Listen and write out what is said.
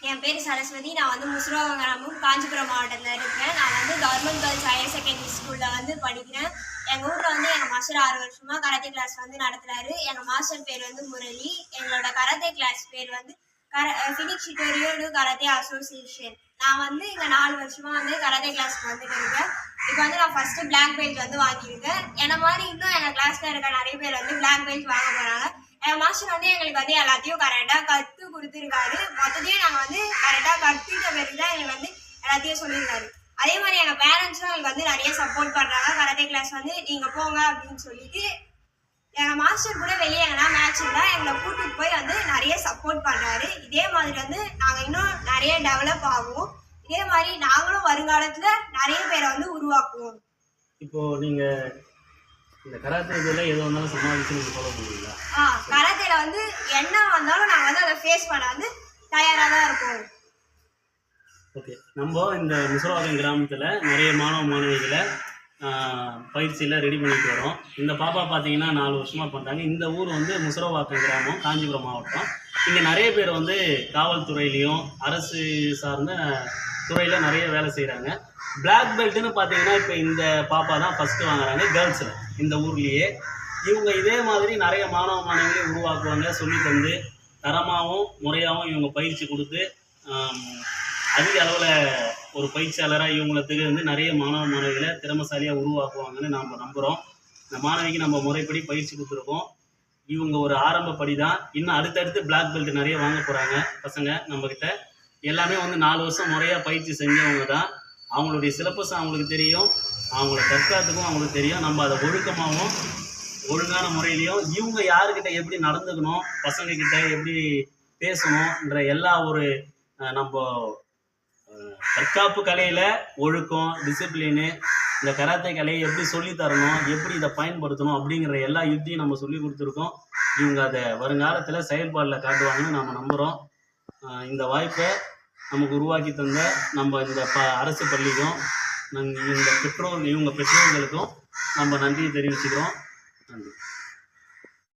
என் பேர் சரஸ்வதி. நான் வந்து முசுராவ கிராமம், காஞ்சிபுரம் மாவட்டத்தில் இருக்கிறேன். நான் வந்து கவர்மெண்ட் கேர்ள்ஸ் ஹையர் செகண்டரி ஸ்கூலில் வந்து படிக்கிறேன். எங்கள் ஊரில் வந்து எங்கள் மாஸ்டர் 6 வருஷமாக கராத்தே கிளாஸ் வந்து நடத்துகிறாரு. எங்கள் மாஸ்டர் பேர் வந்து முரளி. எங்களோட கராத்தே கிளாஸ் பேர் வந்து ஃபினிக்ஸ் ஷிட்டோரியோ கராத்தே அசோசியேஷன். நான் வந்து இங்கே 4 வருஷமாக வந்து கராத்தே கிளாஸ்க்கு வந்துட்டு இருக்கேன். இப்போ வந்து நான் ஃபஸ்ட்டு பிளாக் பெல்ட் வந்து வாங்கியிருக்கேன். என்ன மாதிரி இன்னும் எங்கள் கிளாஸில் இருக்க நிறைய பேர் வந்து பிளாக் பெல்ட் வாங்க போகிறாங்க. என் மாஸ்டர் வந்து எங்களுக்கு வந்து எல்லாத்தையும் கரெக்டாக கற்று கொடுத்துருக்காரு. மொத்தத்தையும் நாங்கள் வந்து கரெக்டாக கற்றுக்கிட்ட பிறகு தான் எங்களுக்கு வந்து எல்லாத்தையும் சொல்லியிருக்காரு. அதே மாதிரி எங்கள் பேரண்ட்ஸும் எங்களுக்கு வந்து நிறைய சப்போர்ட் பண்ணுறாங்க. கராத்தே கிளாஸ் வந்து நீங்கள் போங்க அப்படின்னு சொல்லிட்டு எங்கள் மாஸ்டர் கூட வெளியே எங்கன்னா மேட்ச் இருந்தால் எங்களை கூட்டிகிட்டு போய் வந்து நிறைய சப்போர்ட் பண்ணுறாரு. இதே மாதிரி வந்து நாங்கள் இன்னும் நிறைய டெவலப் ஆகுவோம். இதே மாதிரி நாங்களும் வருங்காலத்தில் நிறைய பேரை வந்து உருவாக்குவோம். இப்போது நீங்கள் இந்த கராத்தே இதில் எது வந்தாலும் சமாளித்து நீங்கள் ஃபாலோ பண்ணுவீங்களா? கராத்தேல வந்து என்ன வந்தாலும் நாங்கள் வந்து அதை ஃபேஸ் பண்ண வந்து தயாராக தான் இருக்கோம். ஓகே, நம்ம இந்த முசுராவாக்கம் கிராமத்தில் நிறைய மாணவ மாணவிகளை பயிற்சியில் ரெடி பண்ணிட்டு வரோம். இந்த பாப்பா பார்த்தீங்கன்னா 4 வருஷமாக பண்ணுறாங்க. இந்த ஊர் வந்து முசுராவாக்கம் கிராமம், காஞ்சிபுரம் மாவட்டம். இங்கே நிறைய பேர் வந்து காவல்துறையிலையும் அரசு சார்ந்த துறையில் நிறைய வேலை செய்கிறாங்க. பிளாக் பெல்ட்டுன்னு பார்த்தீங்கன்னா இப்போ இந்த பாப்பா தான் ஃபஸ்ட்டு வாங்குறாங்க கேர்ள்ஸில் இந்த ஊர்லேயே. இவங்க இதே மாதிரி நிறைய மாணவ மாணவிகளை உருவாக்குவாங்க. சொல்லி தந்து தரமாகவும் முறையாகவும் இவங்க பயிற்சி கொடுத்து அதிக அளவில் ஒரு பயிற்சியாளராக இவங்களுக்கு வந்து நிறைய மாணவ மாணவிகளை திறமைசாலியாக உருவாக்குவாங்கன்னு நாம் நம்புகிறோம். இந்த மாணவிக்கு நம்ம முறைப்படி பயிற்சி கொடுத்துருக்கோம். இவங்க ஒரு ஆரம்ப படி தான். இன்னும் அடுத்தடுத்து பிளாக் பெல்ட் நிறைய வாங்க போகிறாங்க பசங்க நம்மக்கிட்ட. எல்லாமே வந்து 4 வருஷம் முறையாக பயிற்சி செஞ்சவங்க தான். அவங்களுடைய சிலபஸ் அவங்களுக்கு தெரியும், அவங்கள தற்காத்துக்கும் அவங்களுக்கு தெரியும். நம்ம அதை ஒழுக்கமாகவும் ஒழுங்கான முறையிலையும் இவங்க யாருக்கிட்ட எப்படி நடந்துக்கணும், பசங்கக்கிட்ட எப்படி பேசணுன்ற எல்லா ஒரு நம்ம தற்காப்பு கலையில் ஒழுக்கம், டிசிப்ளினு, இந்த கராத்தே கலையை எப்படி சொல்லித்தரணும், எப்படி இதை பயன்படுத்தணும் அப்படிங்கிற எல்லா யுக்தியும் நம்ம சொல்லி கொடுத்துருக்கோம். இவங்க அதை வருங்காலத்தில் செயல்பாடில் காட்டுவாங்கன்னு நம்ம நம்புகிறோம். இந்த வாய்ப்பை நமக்கு உருவாக்கி தந்த நம்ம இந்த அரசு பள்ளிக்கும் இவங்க பெற்றோர்களுக்கும் நம்ம நன்றியை தெரிவிச்சுக்கிறோம். நன்றி.